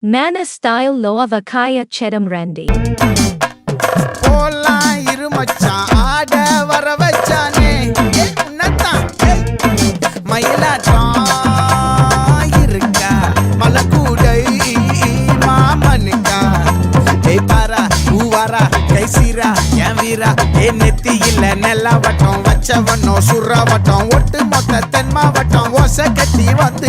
Mana style Loavakaya Chedam Randy. போலாம் இரு மச்சான் ஆட வர வச்சானே உன்னத்தான் மயிலாட்டம் இருக்கா மலக்கூடை மாமனுக்கா ஏய் பாரா ஊவாரா கைசீரா என் வீரா நெத்தி இல்ல நெல்லா வட்டம் வச்சவனோ சுறா வட்டம் ஒட்டு மொத்த தென் மாவட்டம் ஓசை கட்டி வந்து